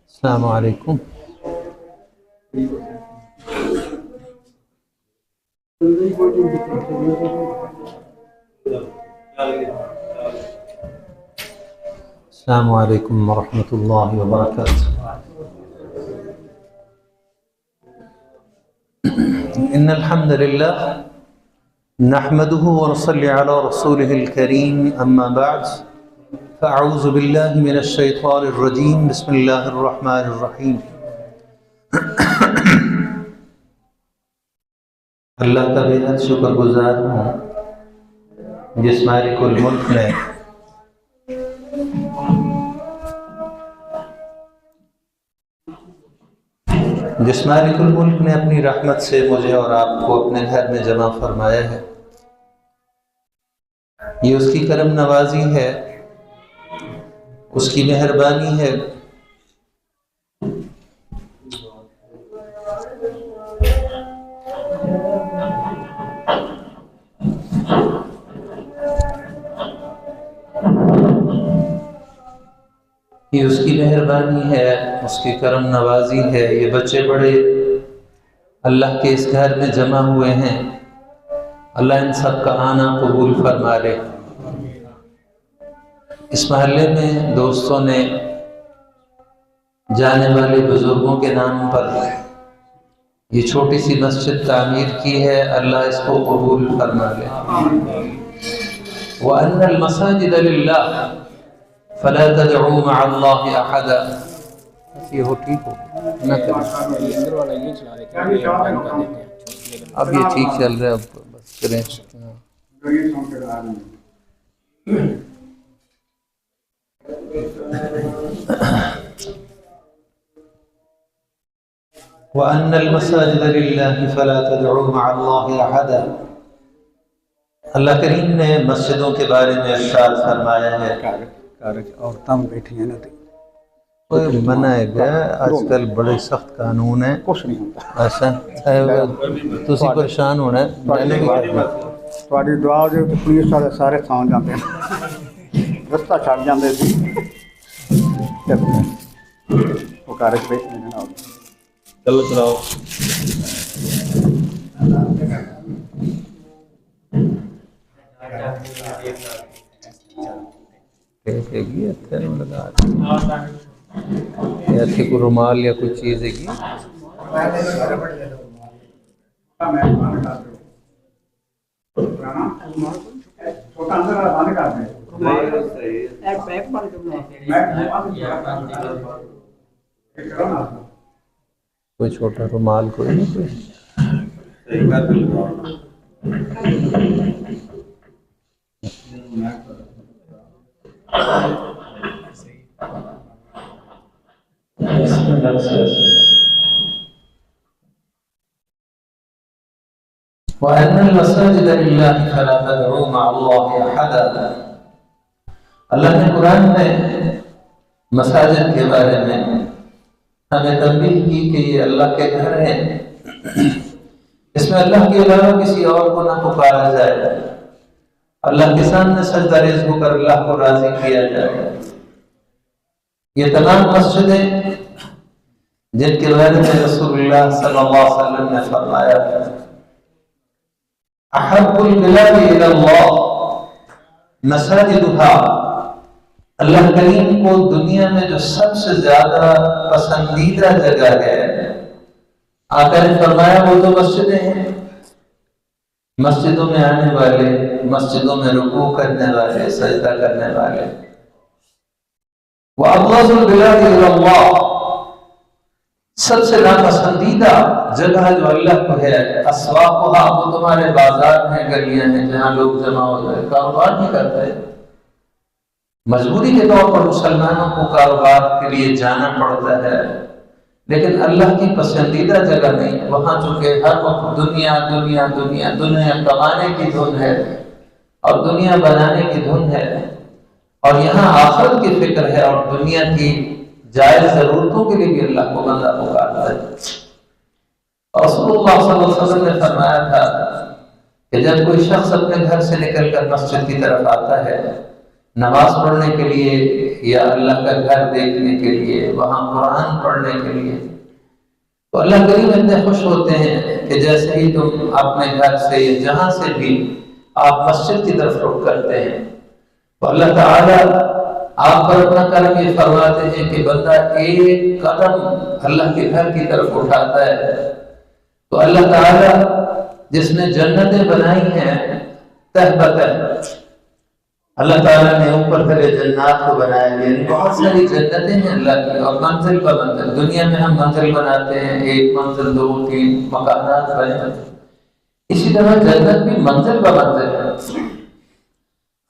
السلام علیکم. السلام علیکم ورحمۃ اللہ وبرکاتہ. ان الحمد للہ نحمده ونصلي على رسوله الكريم اما بعد فاعوذ باللہ من الشیطان الرجیم بسم اللہ الرحمن الرحیم. اللہ کا بے حد شکر گزار ہوں جس مالک الملک نے اپنی رحمت سے مجھے اور آپ کو اپنے گھر میں جمع فرمایا ہے. یہ اس کی کرم نوازی ہے، اس کی مہربانی ہے. یہ اس کی مہربانی ہے، اس کی کرم نوازی ہے. یہ بچے بڑے اللہ کے اس گھر میں جمع ہوئے ہیں. اللہ ان سب کا آنا قبول فرما لے. اس محلے میں دوستوں نے جانے والے بزرگوں کے نام پر یہ چھوٹی سی مسجد تعمیر کی ہے. اللہ اس کو قبول فرما لے. وَأَنَّ الْمَسَاجِدَ لِلَّهِ فَلَا تَدْعُوا مَعَ اللَّهِ أَحَدًا. یہ ہو ٹھیک ہو نہ کریں. اب یہ ٹھیک چل رہا ہے، اب بس کریں. وَأَنَّ الْمَسَاجِدَ لِلَّهِ فَلَا تَدْعُوا مَعَ اللَّهِ أَحَدًا. اللہ کریم نے مسجدوں کے بارے میں ارشاد فرمایا ہے. عورتیں بیٹھی ہیں نا کوئی منع ہے گیا آج کل بڑے سخت قانون ہیں. کچھ نہیں ہوتا. ایسا تسی پریشان ہونا ہے. تھوڑی دعا جو پولیس والے سارے سو جاتے ہیں، رستہ چھڑ جاتے سی وہ کارج بیٹھے ہیں. چلو چلاؤ. ایسی کوئی رومال یا کوئی چیز ہے کی کوئی چھوٹا رومال کوئی نہیں کوئی. وَأَنَّ الْمَسَاجِدَ لِلَّهِ فَلَا تَدْعُوا مَعَ اللَّهِ أَحَدًا. اللہ نے قرآن میں مساجد کے بارے میں ہمیں تنبیہ کی کہ یہ اللہ کے گھر ہیں. اس میں اللہ کے علاوہ کسی اور کو نہ پکارا جائے. اللہ کے سامنے سجدہ ریز ہو کر اللہ کو راضی کیا جائے. یہ تمام مسجدیں جن کے بارے میں رسول اللہ صلی اللہ علیہ وسلم نے فرمایا احب البلاد الى اللہ مساجدها. اللہ کریم کو دنیا میں جو سب سے زیادہ پسندیدہ جگہ ہے آقا نے فرمایا وہ تو مسجدیں ہیں. مسجدوں میں آنے والے، مسجدوں میں رکوع کرنے والے، سجدہ کرنے والے. وَأَبْغَضُ الْبِلَادِ إِلَى اللَّهِ. سب سے ناپسندیدہ جگہ جو اللہ کو ہے اسواقها، وہ تمہارے بازار ہیں، گلیاں ہیں جہاں لوگ جمع ہو جائے کاروبار نہیں کرتے. مجبوری کے طور پر مسلمانوں کو کاروبار کے لیے جانا پڑتا ہے، لیکن اللہ کی پسندیدہ جگہ نہیں. وہاں چونکہ ہر وقت دنیا دنیا دنیا دنیا کمانے کی دھن ہے اور دنیا بنانے کی دھن ہے، اور یہاں آخرت کی فکر ہے اور دنیا کی جائز ضرورتوں کے لیے بھی اللہ کو بندہ پکارتا ہے. رسول اللہ صلی اللہ علیہ وسلم نے فرمایا تھا کہ جب کوئی شخص اپنے گھر سے نکل کر مسجد کی طرف آتا ہے نماز پڑھنے کے لیے یا اللہ کا گھر دیکھنے کے لیے، وہاں قرآن پڑھنے کے لیے، تو اللہ کریم اتنے خوش ہوتے ہیں کہ جیسے ہی تم اپنے گھر سے یا جہاں سے بھی آپ مسجد کی طرف رخ کرتے ہیں تو اللہ تعالیٰ آپ پر اپنا کرم یہ فرماتے ہیں کہ بندہ ایک قدم اللہ کے گھر کی طرف اٹھاتا ہے تو اللہ تعالیٰ جس نے جنتیں بنائی ہیں تہ بتہ، اللہ تعالیٰ نے اوپر تلے جنات کو بنایا، یعنی بہت ساری جنتیں ہیں اللہ کی، اور منزل پر منزل، دنیا میں ہم منزل بناتے ہیں، ایک منزل 2 3 مکانات بنے ہوتے ہیں، اسی طرح جنت بھی منزل پر منزل ہے۔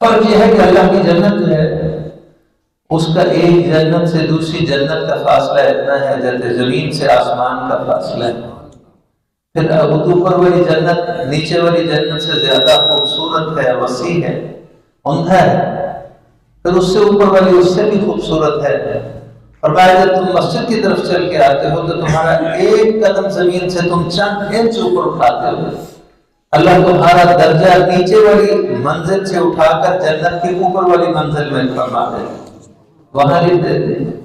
فرق یہ ہے کہ اللہ کی جنت جو ہے اس کا ایک جنت سے دوسری جنت کا فاصلہ اتنا ہے جیسے زمین سے آسمان کا فاصلہ ہے، پھر اوپر والی جنت نیچے والی جنت سے زیادہ خوبصورت ہے، وسیع ہے، عمدہ ہے، پھر اس سے اوپر والی اس سے بھی خوبصورت ہے۔ اور جب تم مسجد کی طرف چل کے آتے ہو تو تمہارا ایک قدم زمین سے تم چند انچ اوپر اٹھاتے ہو، اللہ تمہارا درجہ نیچے والی منزل سے اٹھا کر جنت کے اوپر والی منزل میں فرما دیتے، وہاں لکھ دیتے ہیں۔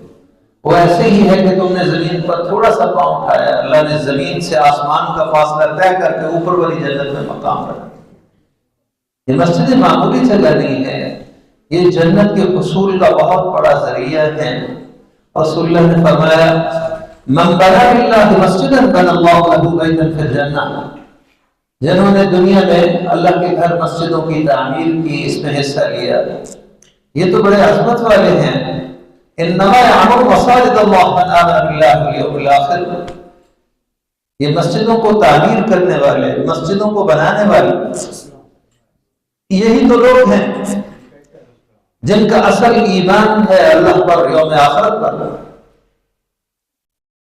وہ ایسے ہی ہے کہ تم نے زمین پر تھوڑا سا پاؤں اٹھایا، اللہ نے زمین سے آسمان کا فاصلہ طے کر کے اوپر والی جنت میں مقام رکھا۔ یہ مسجد معمولی جگہ نہیں ہے، یہ جنت کے حصول کا بہت بڑا ذریعہ ہے۔ رسول اللہ نے فرمایا من بنا للہ مسجدا بنى اللہ له بیتا فی الجنہ، جنہوں نے دنیا میں اللہ کے گھر مسجدوں کی تعمیر کی، اس میں حصہ لیا، یہ تو بڑے عظمت والے ہیں۔ انما یعمر مساجد اللہ من آمن باللہ والیوم الآخر، یہ مسجدوں کو تعمیر کرنے والے، مسجدوں کو بنانے والے یہی تو لوگ ہیں جن کا اصل ایمان ہے اللہ پر، یوم آخرت پر۔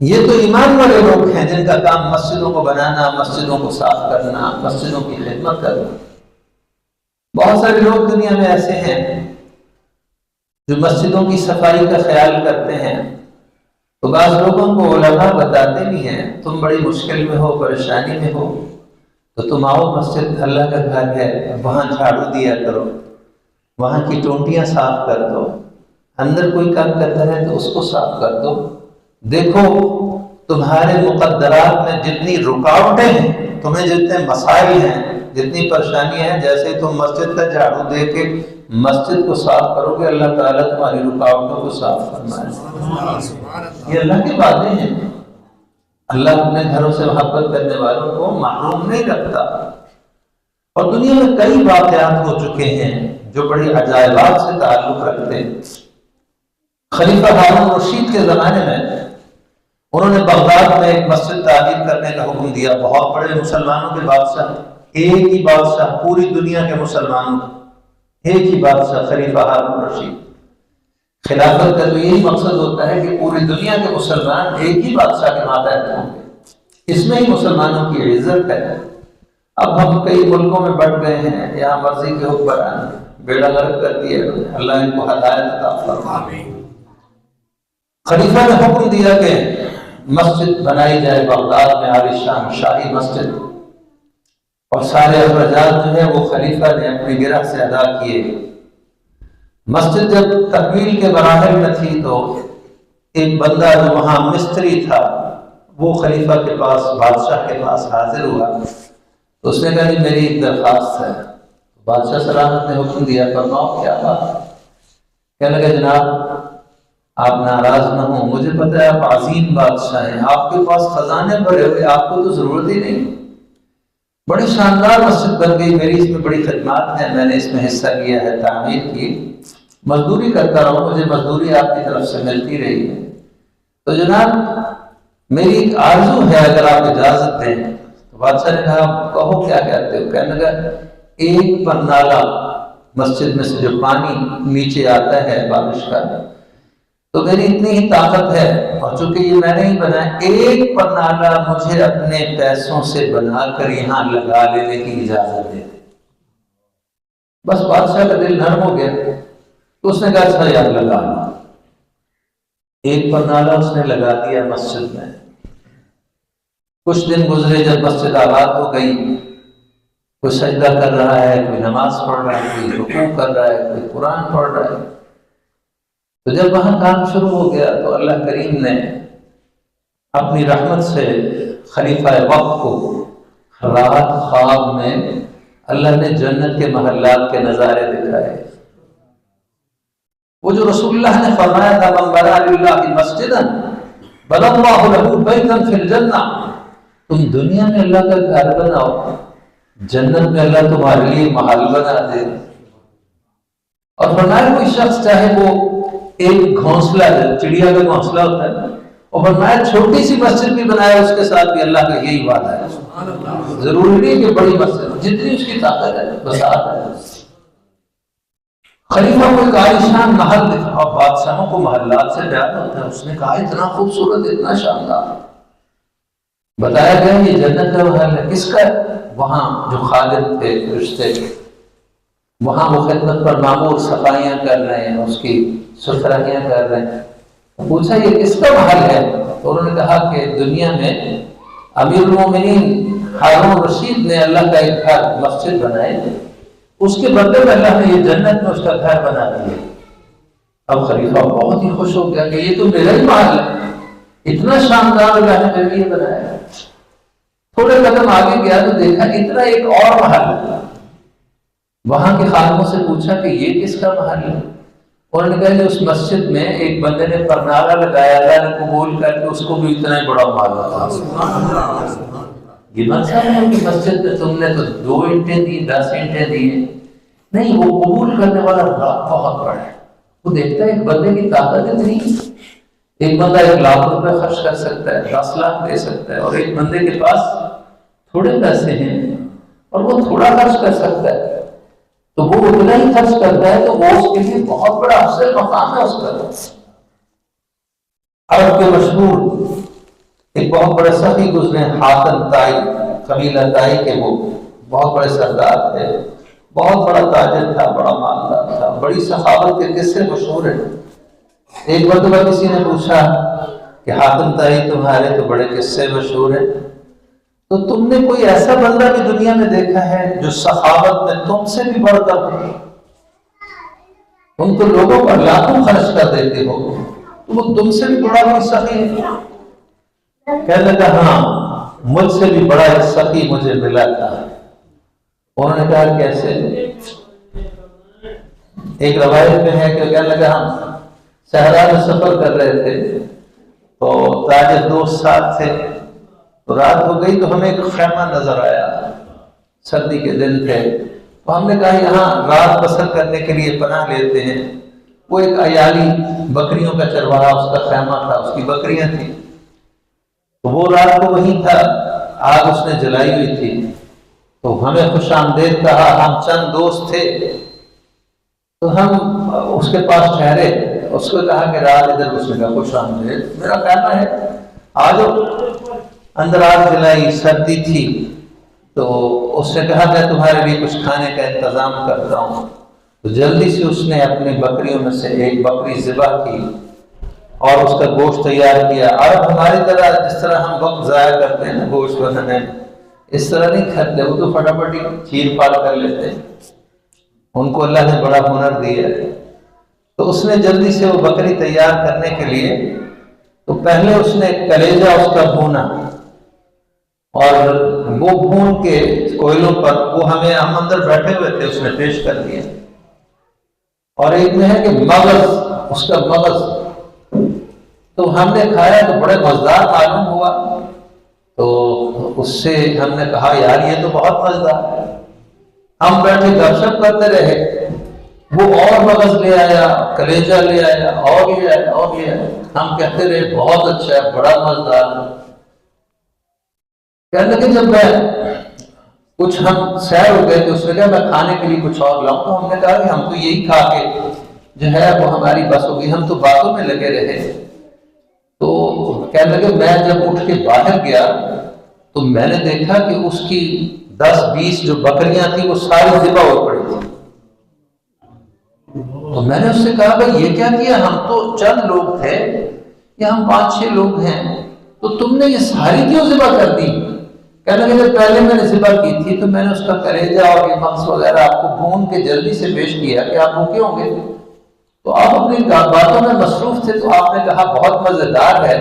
یہ تو ایمان والے لوگ ہیں جن کا کام مسجدوں کو بنانا، مسجدوں کو صاف کرنا، مسجدوں کی خدمت کرنا۔ بہت سارے لوگ دنیا میں ایسے ہیں جو مسجدوں کی صفائی کا خیال کرتے ہیں، تو بعض لوگوں کو علماء بتاتے بھی ہیں تم بڑی مشکل میں ہو، پریشانی میں ہو تو تم آؤ، مسجد اللہ کا گھر ہے، وہاں جھاڑو دیا کرو، وہاں کی ٹونٹیاں صاف کر دو، اندر کوئی کام کرتا ہے تو اس کو صاف کر دو، دیکھو تمہارے مقدرات میں جتنی رکاوٹیں ہیں، تمہیں جتنے مسائل ہیں، جتنی پریشانیاں ہیں، جیسے تم مسجد کا جھاڑو دے کے مسجد کو صاف کرو گے، اللہ تعالیٰ تمہاری رکاوٹوں کو صاف فرمائے۔ یہ اللہ کی باتیں ہیں، اللہ اپنے گھروں سے محبت کرنے والوں کو محروم نہیں رکھتا۔ اور دنیا میں کئی واقعات ہو چکے ہیں جو بڑی عجائبات سے تعلق رکھتے ہیں۔ خلیفہ ہارون رشید کے زمانے میں انہوں نے بغداد میں ایک مسجد تعمیر کرنے کا حکم دیا، بہت بڑے مسلمانوں کے بادشاہ، ایک ہی بادشاہ پوری دنیا کے مسلمانوں، ایک ہی بادشاہ خلیفہ ہارون رشید۔ خلافت کا تو یہی مقصد ہوتا ہے کہ پوری دنیا کے مسلمان ایک ہی بادشاہ کے ماتحت ہوں گے، اس میں ہی مسلمانوں کی عزت ہے۔ اب ہم کئی ملکوں میں بٹ گئے ہیں، یہاں مرضی کے حکمران بیڑا غرق کر دیا، اللہ ان کو ہدایت عطا فرمائے۔ خلیفہ نے حکم دیا کہ مسجد بنائی جائے بغداد میں، عالی شان شاہی مسجد، اور سارے اخراجات جو ہے وہ خلیفہ نے اپنی گرہ سے ادا کیے۔ مسجد جب تکمیل کے مراحل میں تھی تو ایک بندہ جو وہاں مستری تھا وہ خلیفہ کے پاس، بادشاہ کے پاس حاضر ہوا، تو اس نے کہا کہ میری ایک درخواست ہے۔ بادشاہ سلامت نے حکم دیا، فرماؤ کیا بات؟ کہنے لگا جناب آپ ناراض نہ ہوں، مجھے پتہ ہے آپ عظیم بادشاہ ہیں، آپ کے پاس خزانے بھرے ہوئے، آپ کو تو ضرورت ہی نہیں، بڑی شاندار مسجد بن گئی، میری اس میں بڑی خدمات ہیں، میں نے اس میں حصہ لیا ہے، تعمیر کی، مزدوری کرتا رہا ہوں، مجھے مزدوری آپ کی طرف سے ملتی رہی ہے، تو جناب میری ایک آرزو ہے اگر آپ اجازت دیں۔ تو بادشاہ نے کہا کہو کیا کہتے ہو؟ کہنے لگا ایک پر نالا مسجد میں سے جو پانی نیچے آتا ہے بارش کا، تو میری اتنی ہی طاقت ہے، اور چونکہ یہ میں نے ہی بنایا، ایک پر نالا مجھے اپنے پیسوں سے بنا کر یہاں لگا لینے کی اجازت دے دے۔ بس بادشاہ کا دل نرم ہو گیا، تو اس نے کہا اچھا یار لگا لو۔ ایک پر نالا اس نے لگا دیا مسجد میں، کچھ دن گزرے جب مسجد آباد ہو گئی، کوئی سجدہ کر رہا ہے، کوئی نماز پڑھ رہا ہے، کوئی رکوع کر رہا ہے، کوئی قرآن پڑھ رہا ہے، تو جب وہاں کام شروع ہو گیا تو اللہ کریم نے اپنی رحمت سے خلیفہ وقت کو رات خواب میں اللہ نے جنت کے محلات کے نظارے دکھائے۔ وہ جو رسول اللہ نے فرمایا تھا من بنى للہ مسجدا بنى اللہ لہ بیتا فی الجنہ، تم دنیا میں اللہ کا گھر بناؤ، جنت میں اللہ تمہارے لیے محل بنا دے۔ اور فرمایا کوئی شخص چاہے وہ ایک گھونسلہ ہے، چڑیا کا گھونسلہ ہوتا ہے، اور فرمایا چھوٹی سی مسجد بھی بنائے اس کے ساتھ بھی اللہ کا یہی وعدہ ہے۔ ضروری نہیں کہ بڑی مسجد، جتنی اس کی طاقت ہے وسعت ہے۔ خلیفہ کو ایک عالیشان محل دکھا، اور بادشاہوں کو محلات سے پیار ہوتا ہے، اس نے کہا اتنا خوبصورت، اتنا شاندار، بتایا گیا یہ جنت کا محل ہے۔ کس کا ہے؟ وہاں جو خادم تھے رشتے، وہاں وہ خدمت پر معمور صفائیاں کر رہے ہیں، اس کی ستھرائیاں کر رہے ہیں۔ پوچھا یہ کس کا محل ہے؟ تو انہوں نے کہا کہ دنیا میں امیر المومنین ہارون رشید نے اللہ کا ایک گھر مسجد بنائے، اس کے بدلے میں اللہ نے یہ جنت میں اس کا گھر بنا دیا۔ اب خلیفہ بہت ہی خوش ہو گیا کہ یہ تو میرا ہی محل ہے، اتنا شاندار اللہ نے میرے لیے بنایا۔ تھوڑے قدم آگے گیا تو دیکھا اتنا ایک اور محل ہے۔ وہاں کے خادموں سے پوچھا کہ یہ کس کا محل ہے؟ انہوں نے کہا کہ اس مسجد میں ایک بندے نے پرنارا لگایا، اللہ نے قبول کر کے اس کو بھی اتنا ہی بڑا محل تھا۔ یہ مطلب ہے کہ مسجد میں تم نے تو 2 اینٹیں دی، 10 اینٹیں دی، نہیں، وہ قبول کرنے والا بہت بڑا ہے۔ وہ دیکھتا ہے ایک بندے کی طاقت اتنی، ایک بندہ 1 لاکھ روپے خرچ کر سکتا ہے، 10 لاکھ دے سکتا ہے، اور ایک بندے کے پاس تھوڑے پیسے ہیں اور وہ تھوڑا خرچ کر سکتا ہے، تو وہ اتنا ہی خرچ کرتا ہے تو وہ اس کے لیے بہت بڑا افضل مقام ہے اس کا۔ عرب کے مشہور ایک بہت بڑے سخی گزرے حاتم طائی، قبیلہ طائی کے، وہ بہت بڑے سردار تھے، بہت بڑا تاجر تھا، بڑا مالدار تھا، بڑی سخاوت کے قصے مشہور ہیں۔ ایک مرتبہ کسی نے پوچھا کہ حاتم طائی تمہارے تو بڑے قصے مشہور ہیں، تو تم نے کوئی ایسا بندہ بھی دنیا میں دیکھا ہے جو سخاوت میں تم سے بھی بڑھ کر ہو؟ تم تو لوگوں پر لاکھوں خرچ کر دیتے ہو، تو وہ تم سے بھی بڑا کوئی سخی ہے؟ کہنے لگا ہاں، مجھ سے بھی بڑا ایک سخی مجھے ملا تھا۔ انہوں نے کہا کیسے؟ ایک روایت میں ہے کہ کہنے لگا ہم صحرا میں سفر کر رہے تھے تو تاجر دوست ساتھ تھے، تو رات ہو گئی تو ہمیں ایک خیمہ نظر آیا، سردی کے دن تھے، تو ہم نے کہا یہاں رات بسر کرنے کے لیے پناہ لیتے ہیں۔ وہ ایک عیالی بکریوں کا چرواہا، اس کا خیمہ تھا، اس کی بکریاں تھیں، تو وہ رات کو وہیں تھا، آگ اس نے جلائی ہوئی تھی، تو ہمیں خوش آمدید کہا، ہم چند دوست تھے تو ہم اس کے پاس ٹھہرے، اس کو کہا کہ رات ادھر، اس نے کہا خوش آمدید، میرا خیمہ ہے، آ جاؤ۔ اندر آگ جلائی، سردی تھی، تو اس نے کہا میں تمہارے لیے کچھ کھانے کا انتظام کرتا ہوں، تو جلدی سے اس نے اپنی بکریوں میں سے ایک بکری ذبح کی اور اس کا گوشت تیار کیا۔ عرب ہماری طرح جس طرح ہم وقت ضائع کرتے ہیں گوشت بنانے میں، اس طرح نہیں کھاتے، وہ تو فٹافٹ چیر پھاڑ کر لیتے ہیں، ان کو اللہ نے بڑا ہنر دیا ہے۔ تو اس نے جلدی سے وہ بکری تیار کرنے کے لیے، تو پہلے اس نے کلیجہ اس کا بھونا، اور وہ بھون کے کوئلوں پر، وہ ہم اندر بیٹھے ہوئے تھے، اس نے پیش کر دیا۔ اور ایک میں ہے کہ مغز، اس کا مغز، تو ہم نے کھایا تو بڑے مزیدار معلوم ہوا، تو اس سے ہم نے کہا یار یہ تو بہت مزیدار ہے۔ ہم بیٹھے گپ شپ کرتے رہے، وہ اور مغز لے آیا، کلیجہ لے آیا، اور لے آیا، اور لے آیا، ہم کہتے رہے بہت اچھا ہے، بڑا مزیدار ہے۔ کہنے لگے جب میں کچھ ہم سیر ہو گئے تو اس نے کہا میں کھانے کے لیے کچھ اور لاؤں، تو ہم نے کہا کہ ہم تو یہی کھا کے جو ہے وہ ہماری بس ہو گئی، ہم تو باتوں میں لگے رہے۔ تو کہنے لگے میں جب اٹھ کے باہر گیا تو میں نے دیکھا کہ اس کی 10-20 جو بکریاں تھیں وہ ساری ذبح ہو پڑی تھی۔ تو میں نے اس سے کہا بھائی یہ کیا کیا؟ ہم تو چند لوگ تھے، یا ہم 5-6 لوگ ہیں، تو تم نے یہ ساری کیوں ذبح کر دی؟ کہنے لگے جب پہلے میں نے ذبح کی تھی تو میں نے اس کا کلیجہ اور یہ مغز وغیرہ آپ کو بھون کے جلدی سے پیش کیا کہ آپ بھوکے ہوں گے، تو آپ اپنی باتوں میں مصروف تھے، تو آپ نے کہا بہت مزیدار ہے،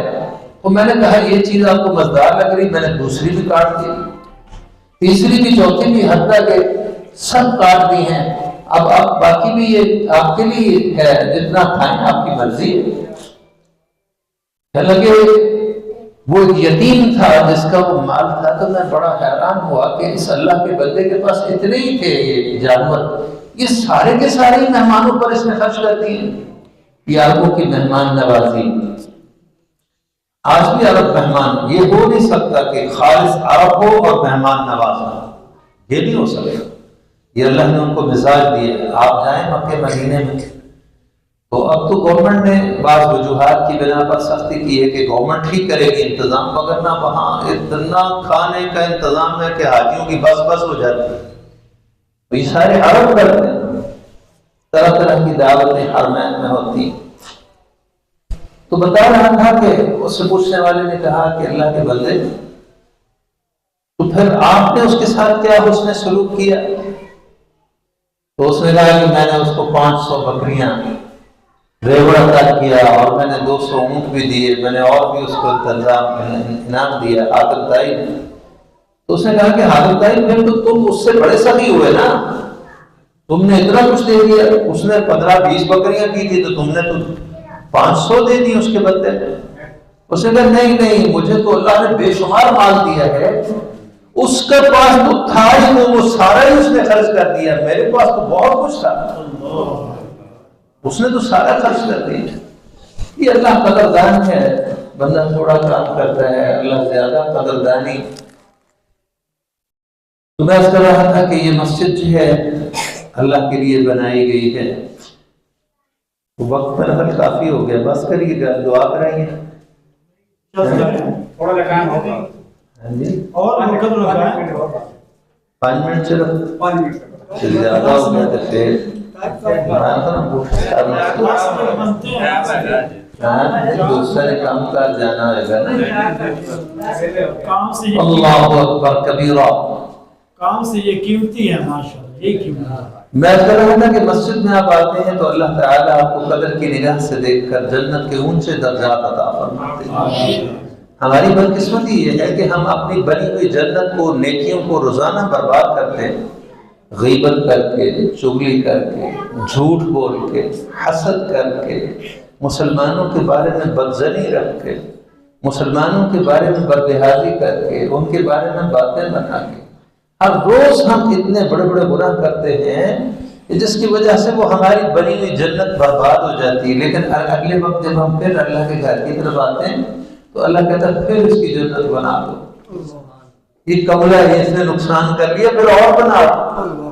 تو میں نے کہا یہ چیز آپ کو مزیدار لگ رہی، میں نے دوسری بھی کاٹ دی، تیسری بھی، چوتھی بھی، حتیٰ کہ سب کاٹ دی ہیں، اب آپ باقی بھی یہ آپ کے لیے ہے، جتنا کھائیں آپ کی مرضی ہے۔ حالانکہ وہ ایک یتیم تھا جس کا وہ مال تھا، تو میں بڑا حیران ہوا کہ اس اللہ کے بندے کے پاس اتنے ہی تھے یہ جانور، یہ سارے کے سارے مہمانوں پر اس میں خرچ کرتی ہیں۔ یہ عربوں کی مہمان نوازی، آج بھی عرب مہمان، یہ ہو نہیں سکتا کہ خالص عرب ہو اور مہمان نواز ہو، یہ نہیں ہو سکتا، یہ اللہ نے ان کو مزاج دیا۔ آپ جائیں مکہ مدینے میں تو اب تو گورنمنٹ نے بعض وجوہات کی بنا پر سختی کی ہے کہ گورنمنٹ ٹھیک کرے گی انتظام، مگر نہ وہاں اتنا کھانے کا انتظام ہے کہ حاجیوں کی بس بس ہو جاتی ہے، تو یہ سارے عرب کرتے ہیں، طرح طرح کی دعوتیں حرمین میں ہوتی ہیں۔ تو بتا رہا تھا کہ اس سے پوچھنے والے نے کہا کہ اللہ کے بندے تو پھر آپ نے اس کے ساتھ کیا حسن سلوک کیا؟ تو اس نے کہا کہ میں نے اس کو 500 بکریاں ریوڑ عطا کیا، اور میں نے 200 اونٹ بھی دیے، میں نے اور بھی اس کو انعام دیا حاتم طائی نے۔ تو اس نے کہا کہ حاتم طائی پھر تو تم اس سے بڑے سخی ہوئے نا، تم نے اتنا کچھ دے دیا، اس نے 15-20 بکریاں کی تھی تو تم نے تو 500 دے دی اس کے بدلے۔ اس نے کہا نہیں نہیں، مجھے تو اللہ نے بے شمار مال دیا ہے، اس کے پاس تو تھا ہی وہ سارا ہی اس نے خرچ کر دیا، میرے پاس تو بہت کچھ تھا، اس نے تو سارا خرچ کر دیا۔ یہ اللہ قدردان ہے، بندہ تھوڑا کام کرتا ہے، اللہ زیادہ قدردانی۔ تو میں کر رہا تھا کہ یہ مسجد جو ہے اللہ کے لیے بنائی گئی ہے، وقت پر حل کافی ہو گیا، بس کریے گا، دعا کرائیے تھوڑا لگان ہوگا اور 5 منٹ چلو، 5 منٹ چل زیادہ ہو گیا تو پھر دوسرے کام کار جانا ہے گا نا۔ اللہ اکبر کبیرہ، کام سے یہ قیمتی ہے ماشاءاللہ، یہ قیمتی ہے۔ میں کہہ رہا تھا کہ مسجد میں آپ آتے ہیں تو اللہ تعالیٰ آپ کو قدر کی نگاہ سے دیکھ کر جنت کے اونچے درجات عطا فرماتے ہیں۔ ہماری بدقسمتی یہ ہے کہ ہم اپنی بنی ہوئی جنت کو، نیکیوں کو روزانہ برباد کرتے ہیں، غیبت کر کے، چغلی کر کے، جھوٹ بول کے، حسد کر کے، مسلمانوں کے بارے میں بدظنی رکھ کے، مسلمانوں کے بارے میں بدلحاظی کر کے، ان کے بارے میں باتیں بنا کے، ہر روز ہم اتنے بڑے بڑے گناہ کرتے ہیں جس کی وجہ سے وہ ہماری بنی ہوئی جنت برباد ہو جاتی ہے۔ لیکن اگلے وقت جب ہم پھر اللہ کے گھر کی طرف آتے ہیں تو اللہ کہتا ہے پھر اس کی جنت بنا دو، یہ کملہ ہے، اس نے نقصان کر لیا، پھر اور بنا دو،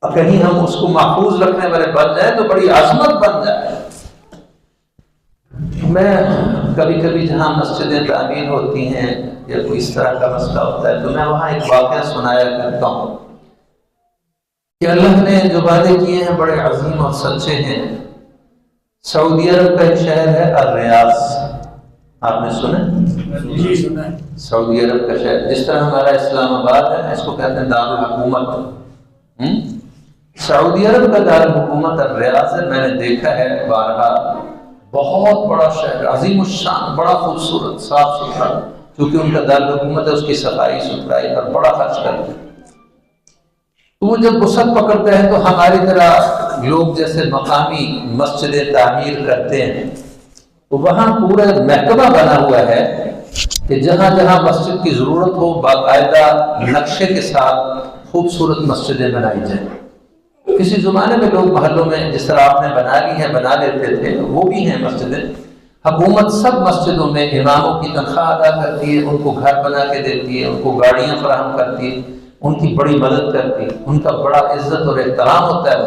کہیں ہم اس کو محفوظ رکھنے والے بن جائیں تو بڑی عظمت بن جائے۔ میں کبھی کبھی جہاں مسجدیں تعمیر ہوتی ہیں یا کوئی اس طرح کا مسئلہ ہوتا ہے تو میں وہاں ایک واقعہ سنایا کرتا ہوں کہ اللہ نے جو وعدے کیے ہیں بڑے عظیم اور سچے ہیں۔ سعودی عرب کا ایک شہر ہے الریاض، آپ نے سنا؟ جی سنا ہے۔ سعودی عرب کا شہر، جس طرح ہمارا اسلام آباد ہے اس کو کہتے ہیں دارالحکومت، سعودی عرب کا دارالحکومت الریاض ہے۔ میں نے دیکھا ہے بارہا، بہت بڑا شہر، عظیم الشان، بڑا خوبصورت، صاف ستھرا، کیونکہ ان کا دارالحکومت ہے، اس کی صفائی ستھرائی پر بڑا خرچ کرتے ہیں۔ تو وہ جب وسعت پکڑتے ہیں تو ہماری طرح لوگ جیسے مقامی مسجدیں تعمیر کرتے ہیں تو وہاں پورا محکمہ بنا ہوا ہے کہ جہاں جہاں مسجد کی ضرورت ہو باقاعدہ نقشے کے ساتھ خوبصورت مسجدیں بنائی جائیں۔ کسی زمانے میں لوگ محلوں میں جس طرح آپ نے بنا لی ہے بنا لیتے تھے، وہ بھی ہیں مسجدیں۔ حکومت سب مسجدوں میں اماموں کی تنخواہ ادا کرتی ہے، ان کو گھر بنا کے دیتی ہے، ان کو گاڑیاں فراہم کرتی ہے، ان کی بڑی مدد کرتی ہے، ان کا بڑا عزت اور احترام ہوتا ہے۔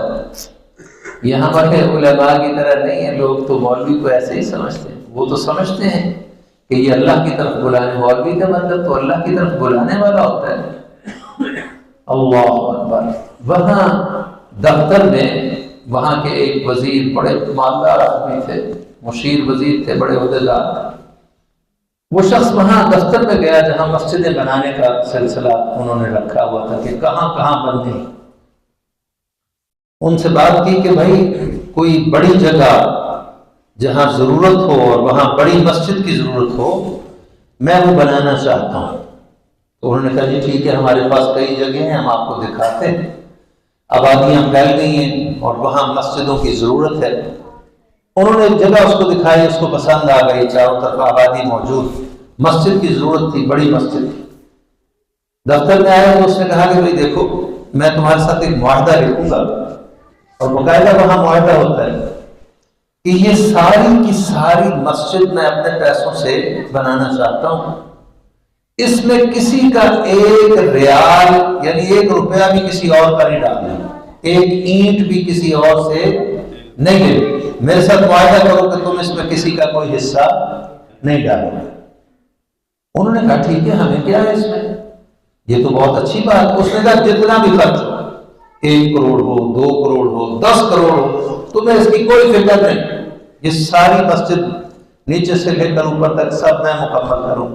یہ ہمارے علماء کی طرح نہیں ہے، لوگ تو مولوی کو ایسے ہی سمجھتے ہیں، وہ تو سمجھتے ہیں کہ یہ اللہ کی طرف بلانے، مولوی کا مطلب تو اللہ کی طرف بلانے والا ہوتا ہے۔ اللہ اکبر۔ وہاں دفتر میں وہاں کے ایک وزیر، بڑے مالدار آدمی تھے، مشیر وزیر تھے، بڑے عہدیدار، وہ شخص وہاں دفتر میں گیا جہاں مسجدیں بنانے کا سلسلہ انہوں نے رکھا ہوا تھا کہ کہاں کہاں بن گئی. ان سے بات کی کہ بھائی کوئی بڑی جگہ جہاں ضرورت ہو اور وہاں بڑی مسجد کی ضرورت ہو میں وہ بنانا چاہتا ہوں. تو انہوں نے کہا جی ٹھیک ہے، ہمارے پاس کئی جگہیں ہیں، ہم آپ کو دکھاتے ہیں. آبادیاں پھیل گئی ہیں اور وہاں مسجدوں کی ضرورت ہے. انہوں نے ایک جگہ اس کو دکھائی، اس کو پسند آ گئی، چاروں طرف آبادی موجود، مسجد کی ضرورت تھی، بڑی مسجد تھی. دفتر میں آیا تو اس نے کہا کہ بھائی دیکھو میں تمہارے ساتھ ایک معاہدہ لکھوں گا، اور باقاعدہ وہاں معاہدہ ہوتا ہے کہ یہ ساری کی ساری مسجد میں اپنے پیسوں سے بنانا چاہتا ہوں. اس میں کسی کا ایک ریال یعنی ایک روپیہ بھی کسی اور کا نہیں ڈالنا، ایک اینٹ بھی کسی اور سے نہیں لے. میرے ساتھ معاہدہ کرو کہ تم اس میں کسی کا کوئی حصہ نہیں ڈالو. انہوں نے کہا ٹھیک ہے، ہمیں کیا ہے اس میں، یہ تو بہت اچھی بات. اس نے کہا جتنا بھی خرچ ہو، 1 کروڑ ہو، 2 کروڑ ہو، 10 کروڑ ہو، تمہیں اس کی کوئی فکر نہیں. یہ ساری مسجد نیچے سے لے کر اوپر تک سب میں مکمل کروں.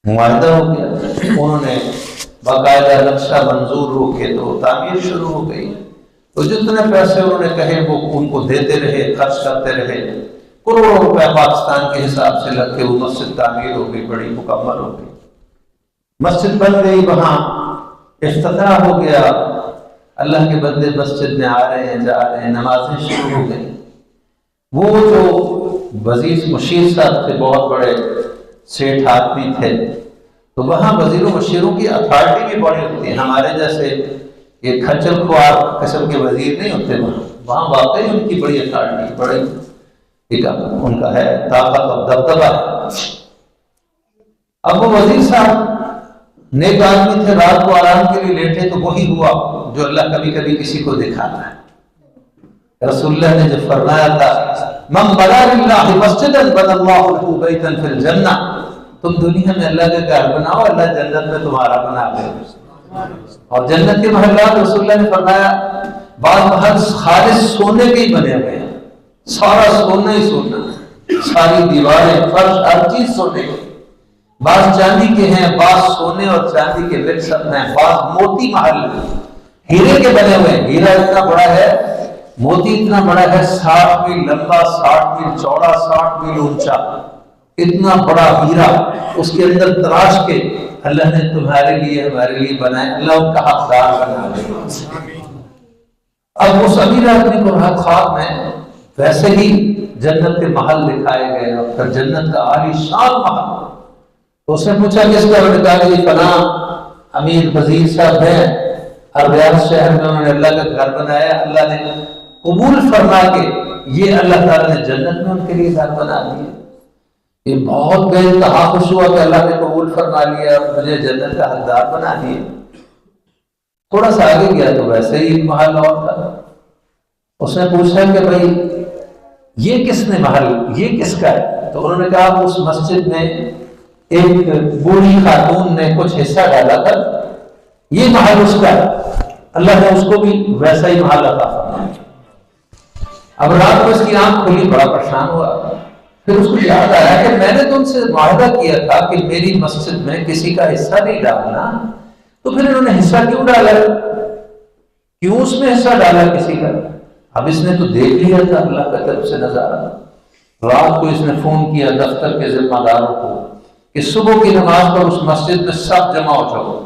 معاہدہ ہو گیا. انہوں نے باقاعدہ نقشہ منظور ہو کے تو تعمیر شروع ہو گئی. تو جتنے پیسے انہوں نے کہے وہ ان کو دیتے رہے، خرچ کرتے رہے. کروڑوں روپے پاکستان کے حساب سے لگ کے وہ مسجد تعمیر ہو گئی، بڑی مکمل ہو گئی. مسجد بن گئی، وہاں افتتاح ہو گیا. اللہ کے بندے مسجد میں آ رہے ہیں، جا رہے ہیں، نمازیں شروع ہو گئی. وہ جو وزیر مشیر صاحب تھے، بہت بڑے سیٹھ آدمی تھے، تو وہاں وزیر و مشیروں کی اتھارٹی بھی بڑی ہوتی ہے. ہمارے جیسے ایک کھچر خوار قسم کے وزیر نہیں ہوتے وہاں واقعی ان کی بڑی اتھارٹی، بڑے ان کا ہے طاقت اور دبدبہ ہے. اب وہ وزیر صاحب نیک آدمی تھے، رات کو آرام کے لیے لیٹے تو وہی ہوا جو اللہ کبھی کبھی کسی کو دکھاتا ہے. رسول اللہ نے جب فرمایا تھا من بنا للہ مسجدا بنى اللہ له بیتا فی الجنہ، تم دنیا میں اللہ کا گھر بناؤ، اللہ جنت میں تمہارا بنا دے. اور جنت کے محلات رسول اللہ نے فرمایا بعض محل خالص سونے کے ہی بنے ہوئے ہیں، سارا سونا ہی سونا، ساری دیواریں فرش ہر چیز سونے کی. بعض چاندی کے ہیں، بعض سونے اور چاندی کے مکس اپ ہیں، بعض موتی محل ہیرے کے بنے ہوئے ہیں. ہیرا اتنا بڑا ہے، موتی اتنا بڑا ہے، 60 میل لمبا، 60 میل چوڑا، 60 میل اونچا، اتنا بڑا ہیرا اس کے اندر تراش کے اللہ نے تمہارے لیے ہمارے لیے بنائے. اللہ ان کا حقدار بنا دے. اب اس امیر آدمی کو رات خواب میں ویسے ہی جنت کے محل دکھائے گئے، اور پھر جنت کا عالی شان محل. تو اس نے پوچھا کس کا؟ انہوں نے کہا کہ فلاں امیر وزیر صاحب ہیں، ریاض شہر میں انہوں نے اللہ کا گھر بنایا، اللہ نے قبول فرما کے یہ اللہ تعالیٰ نے جنت میں ان کے لیے گھر بنا دیا. یہ بہت بے انتہا خوش ہوا کہ اللہ نے قبول فرما لیا اور مجھے جنت کا حقدار بنا دیا. تھوڑا سا آگے گیا تو ویسے ہی ایک محل اور تھا. اس نے پوچھا کہ بھائی یہ کس نے محل، یہ کس کا ہے؟ تو انہوں نے کہا اس مسجد میں ایک بوڑھی خاتون نے کچھ حصہ ڈالا تھا، یہ محل اس کا ہے. اللہ نے اس کو بھی ویسا ہی محل عطا فرمایا. اب رات کو اس کی آنکھ کھلی، بڑا پریشان ہوا. پھر اس کو یاد آیا کہ میں نے تو ان سے معاہدہ کیا تھا کہ میری مسجد میں کسی کا حصہ نہیں ڈالنا، تو پھر انہوں نے حصہ کیوں ڈالا؟ کیوں اس میں حصہ ڈالا کسی کا؟ اب اس نے تو دیکھ لیا تھا اللہ کی طرف سے نظارہ. رات کو اس نے فون کیا دفتر کے ذمہ داروں کو کہ صبح کی نماز پر اس مسجد میں سب جمع ہو جاؤ،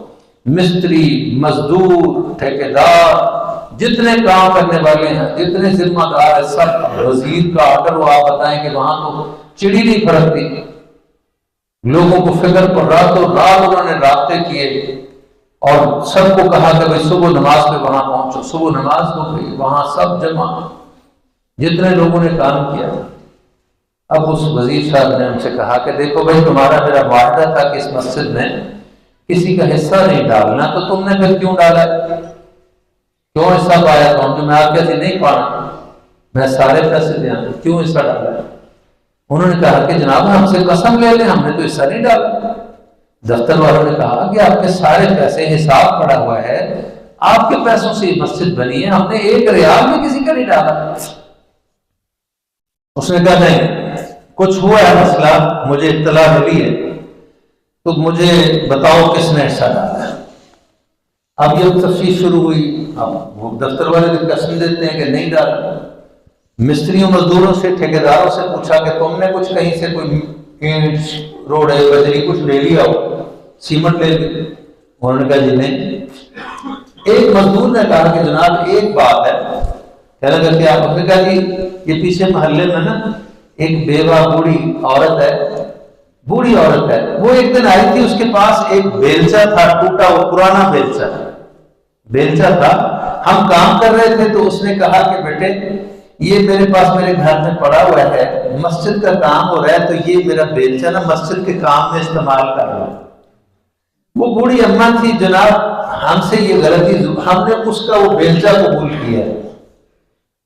مستری، مزدور، ٹھیکیدار، جتنے کام کرنے والے ہیں، جتنے ذمہ دار ہیں، سب. وزیر کا آرڈر ہو، آپ بتائیں کہ وہاں تو چڑی نہیں پھڑکتی. لوگوں کو فکر پر راتوں رات انہوں نے رابطے کیے اور سب کو کہا کہ بھائی صبح نماز پہ وہاں پہنچو. صبح نماز ہو گئی، وہاں سب جمع، جتنے لوگوں نے کام کیا. اب اس وزیر صاحب نے ان سے کہا کہ دیکھو بھائی تمہارا میرا معاہدہ تھا کہ اس مسجد میں کسی کا حصہ نہیں ڈالنا، تو تم نے پھر کیوں ڈالا؟ کیوں حصہ پایا تم جو میں آپ کہتے نہیں پانا، میں سارے پیسے دیا، کیوں حصہ ڈالا؟ انہوں نے کہا کہ جناب ہم سے قسم لے لیں، ہم نے تو حصہ نہیں ڈالا. دفتر والوں نے کہا کہ آپ کے سارے پیسے حساب پڑا ہوا ہے، آپ کے پیسوں سے یہ مسجد بنی ہے، ہم نے ایک ریال میں کسی کا نہیں ڈالا. اس نے کہا نہیں، کچھ ہوا ہے مسئلہ، مجھے اطلاع ملی ہے، تو مجھے بتاؤ کس نے حصہ ڈالا ہے۔ اب یہ تفتیش شروع ہوئی، اب وہ دفتر والے بھی قسم دیتے ہیں کہ نہیں ڈالا، مستریوں مزدوروں سے ٹھیکیداروں سے پوچھا کہ تم نے کچھ کہیں سے کوئی اینٹ روڈ ہے بجری کچھ لے لیا ہو، سیمنٹ لے لی؟ انہوں نے کہا جی نہیں۔ ایک مزدور نے کہا کہ جناب ایک بات ہے، کہنے لگا کہ آپ نے کہا جی یہ پیچھے محلے میں نا ایک بیوہ بوڑھی عورت ہے، وہ ایک دن آئی تھی، اس کے پاس ایک بیلچا تھا ٹوٹا ہوا پرانا بیلچا تھا، ہم کام کر رہے تھے تو اس نے کہا کہ بیٹے یہ میرے پاس میرے گھر میں پڑا ہوا ہے، مسجد کا کام ہو رہا ہے تو یہ میرا بیلچا نا مسجد کے کام میں استعمال کر رہا ہے۔ وہ بوڑھی اماں تھی، جناب ہم سے یہ غلطی، ہم نے اس کا وہ بیلچا قبول کیا ہے۔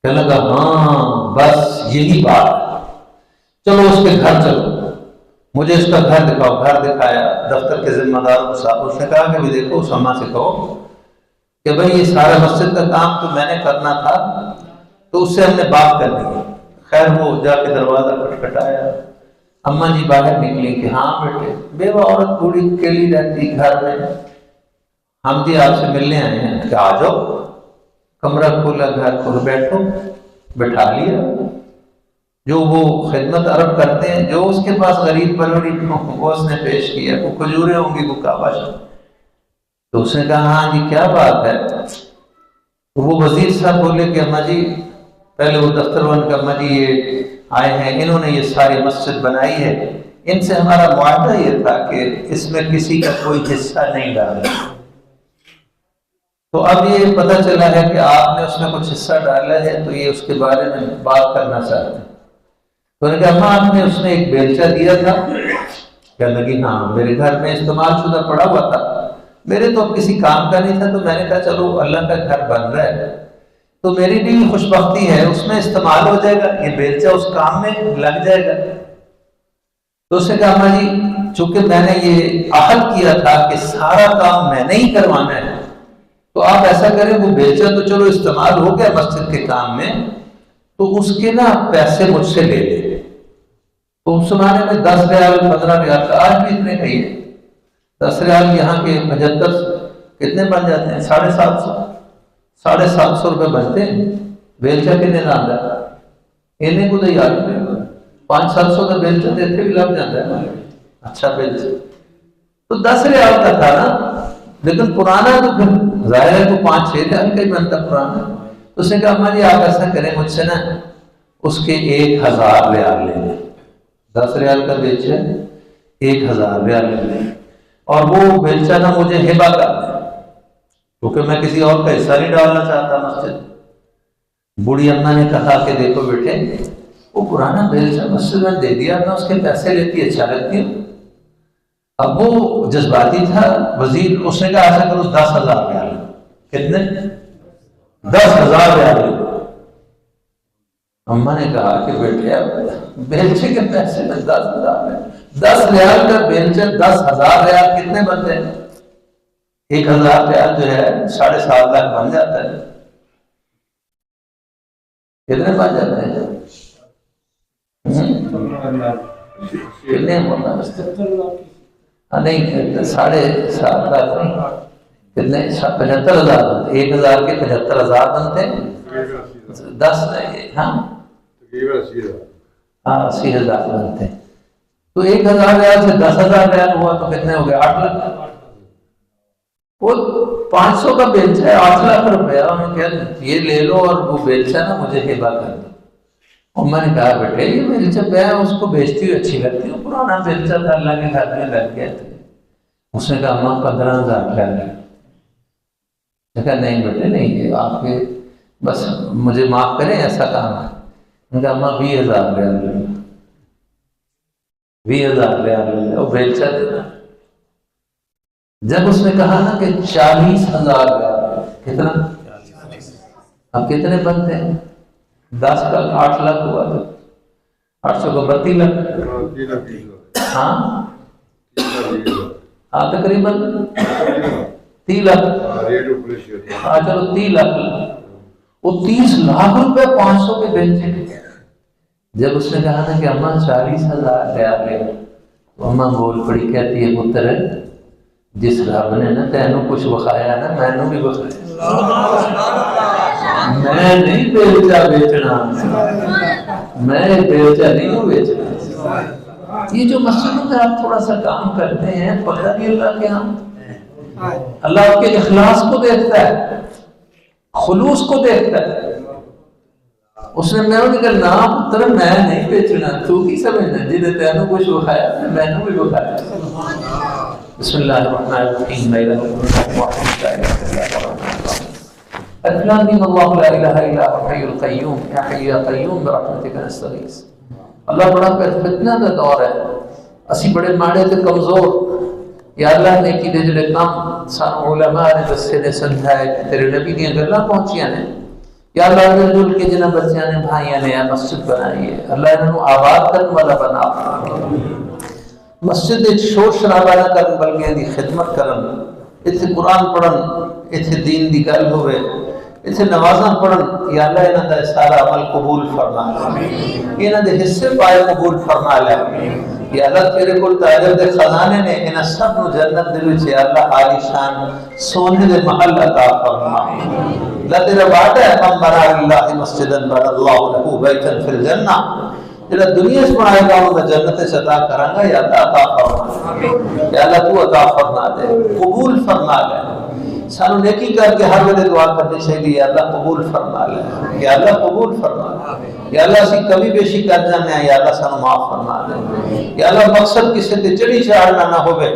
کہنے لگا ہاں بس یہی بات، چلو اس کے گھر چلو، مجھے اس کا گھر دکھاؤ۔ گھر دکھایا، دفتر کے ذمہ دار کو صاحب، اس نے کہا کہ دیکھو اس اماں سے کہو کہ بھائی یہ سارا مسجد کا کام تو میں نے کرنا تھا، تو اس سے ہم نے بات کر لی۔ خیر وہ جا کے دروازہ کھٹکھٹایا، اماں جی باہر نکلی کہ ہاں بیٹے، بیوہ عورت بوڑھی اکیلی رہتی گھر میں، ہم جی آپ سے ملنے آئے ہیں کہ آ جاؤ۔ کمرہ کھولا، گھر کھول، بیٹھو، بٹھا لیا۔ جو وہ خدمت عرب کرتے ہیں، جو اس کے پاس غریب پروری وہ اس نے پیش کیا، وہ کھجوریں ہوں گی، وہ کعبہ شریف۔ تو اس نے کہا ہاں جی کیا بات ہے؟ تو وہ وزیر صاحب بولے کہ اماں جی، پہلے وہ دفتر والے کا اماں جی یہ آئے ہیں، انہوں نے یہ ساری مسجد بنائی ہے، ان سے ہمارا معاہدہ یہ تھا کہ اس میں کسی کا کوئی حصہ نہیں ڈالا، تو اب یہ پتہ چلا ہے کہ آپ نے اس میں کچھ حصہ ڈالا ہے، تو یہ اس کے بارے میں بات کرنا چاہتے ہیں۔ تو نے کہا اماں آپ نے اس میں ایک بیلچہ دیا تھا؟ کہنے لگی ہاں میرے گھر میں استعمال شدہ پڑا ہوا تھا، میرے تو اب کسی کام کا نہیں تھا، تو میں نے کہا چلو اللہ کا گھر بن رہا ہے تو میری بھی خوش بختی ہے، اس میں استعمال ہو جائے گا، یہ بیلچہ اس کام میں لگ جائے گا۔ تو اس نے کہا اماں جی چونکہ میں نے یہ عہد کیا تھا کہ سارا کام میں نے ہی کروانا ہے، تو آپ ایسا کریں وہ بیلچہ تو چلو استعمال ہو گیا مسجد کے کام میں، تو اس کے نا پیسے مجھ سے لے لیں۔ تو اس زمانے میں 10 ریال 15 ریال کا، آج بھی اتنے کا ہی ہے، 10 ریال یہاں کے 75 کتنے بن جاتے ہیں؟ 750 روپے بنتے ہیں۔ بیلچہ کتنے کا آتا ہے؟ انہیں کو تو یاد نہیں، 500-700 کا بیلچہ دیتے بھی لگ جاتا ہے، اچھا بیلچہ تو 10 ریال کا تھا نا، لیکن پرانا تو پھر ظاہر ہے تو 5-6 ریال کا ہی بنتا پرانا۔ تو اس نے کہا اماں جی آپ ایسا کریں مجھ سے نا اس کے 1000 ریال لے لیں، 10 ریال کا بیلچہ 1000 ریال لے لیں، اور وہ بیلچہ نا مجھے ہبہ کر دیں، کیونکہ میں کسی اور کا حصہ نہیں ڈالنا چاہتا مسجد۔ بوڑھی اماں نے کہا کہ دیکھو بیٹے وہ پرانا بیلچہ مسجد میں دے دیا تھا، اس کے پیسے لیتی اچھا لگتی ہے۔ اب وہ جذباتی تھا وزیر، اس نے کہا ایسا کرو 10,000 ریال۔ کتنے؟ 10,000 ریال۔ اماں نے کہا کہ بیٹے اب بیلچے کے پیسے میں 10,000 ریال، 10 ریال کا بیلچہ 10,000 ریال کتنے بنتے ہیں؟ 1,000 ریال جو ہے 7.5 لاکھ بن جاتا ہے۔ کتنے بن جاتے ہیں؟ کتنے بننا نہیں 7.5 لاکھ نہیں، کتنے 75,000 بنتے، 1,000 کے 75,000 بنتے ہیں، 10 ہاں 80,000 بنتے ہیں۔ تو 1,000 ریال سے 10,000 ریال ہوا تو کتنے ہو گئے؟ 8 لاکھ۔ وہ 500 کا بیلچہ ہے، 8 لاکھ روپیہ۔ انہوں نے کہا یہ لے لو اور وہ بیلچہ نا مجھے ہبہ کر دو۔ اور میں نے کہا بیٹے یہ بیلچہ میں اس کو بیچتی ہوئی اچھی لگتی ہوں، پرانا بیلچہ تھا اللہ کے گھر میں لگ گیا تھا۔ اس نے کہا اماں 15,000 ریال لے۔ میں کہا نہیں بیٹے نہیں، یہ آپ کے بس مجھے معاف کریں ایسا کام ہے۔ میں نے کہا اماں 20,000 ریال لے، 20,000 ریال لے وہ بیلچہ دینا۔ جب اس نے کہا نا کہ 40,000 ریال، کتنا؟ اب کتنے بنتے ہیں؟ 10 کا 8 لاکھ ہوا تو 800 کو 32 لاکھ، ہاں تقریباً 30 لاکھ، ہاں چلو 30 لاکھ۔ وہ 30 لاکھ روپے 500 کے بیلچے کے، جب اس نے کہا نا کہ اماں 40,000 لے تو اماں بول پڑی، کہتی ہے پتر جس رب نے نا تینوں کچھ بخایا نا مینوں بھی بخایا، میں نہیں بیلچا بیچنا، میں بیلچا نہیں ہوں بیچنا۔ یہ جو مسجدوں میں آپ تھوڑا سا کام کرتے ہیں، پتہ نہیں اللہ کے ہاں اللہ آپ کے اخلاص کو دیکھتا ہے، خلوص کو دیکھتا ہے۔ اس نے میں نے کہا نا پتر میں نہیں بیچنا، تو کی سمجھنا جنہیں تینوں کچھ بخایا میں نے بھی بخایا۔ بسم اللہ الرحمن الرحیم الحمد اللہ لا الہ الا هو الحی القیوم یا حی یا قیوم برحمتک نستغیث۔ اللہ بڑا فتنہ دا دور ہے، اسی بڑے ماڑے تے کمزور، یا اللہ نیکی دے جڑے کام سانو علماء نے دسے نے سمجھائے تیرے نبی دیاں گلاں پہنچیاں نے، یا اللہ مل جل کے جنہاں بچیاں نے بھائیاں نے مسجد بنائی ہے، اللہ انہوں آباد کرنے والا بنا، مسجد شور شرابہ نہ کرن بلکہ ان کی خدمت کرن، اتنے قرآن پڑھن، اتنے دین دی گل ہوئے، اتنے نمازاں پڑھن، یا اللہ انہاں دا سارا عمل قبول فرما لے، انہاں دے حصے پائے قبول فرما لے، یا اللہ تیرے کول تاجر دے خزانے نے انہاں سب نو جنت دے وچ یا اللہ عالی شان سونے دے محل عطا فرما۔ اللہ تیرا وعدہ ہے من بنا للہ مسجدا بنا اللہ لہ بیتا فی الجنہ، جڑا دنیا سے بنائے گا انہوں میں جنت سے عطا کروں گا، یا اللہ عطا فرما، یا اللہ تو عطا فرما دے، قبول فرما لے۔ سانو نیکی کر کے ہر ویلے دعا کرنی چاہیے، یا اللہ قبول فرما لے، یا اللہ قبول فرما لے، یا اللہ اسی کبھی بیشی کر جانے ہیں، یا اللہ سانو معاف فرما دے، یا اللہ مقصد کسی تے چڑھی چاڑنا نہ ہوئے،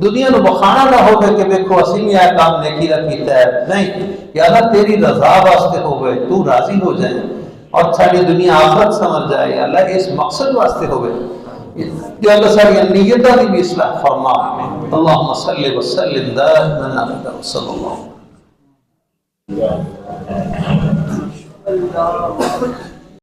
دنیا نو بخانا نہ ہوئے کہ دیکھو اسی میں آیا کام نیکی رکھیتا ہے، نہیں، یا اللہ تیری رضا واسطے ہوئے، تو راضی ہو جائے اور ساری دنیا آخرت سمجھ جائے، یا اللہ اس مقصد واسطے ہوئے، یا اللہ ساری نیتہ دی بھی اصلاح فرما۔ اللہم صلی وسلم دائما ابدا صلی اللہ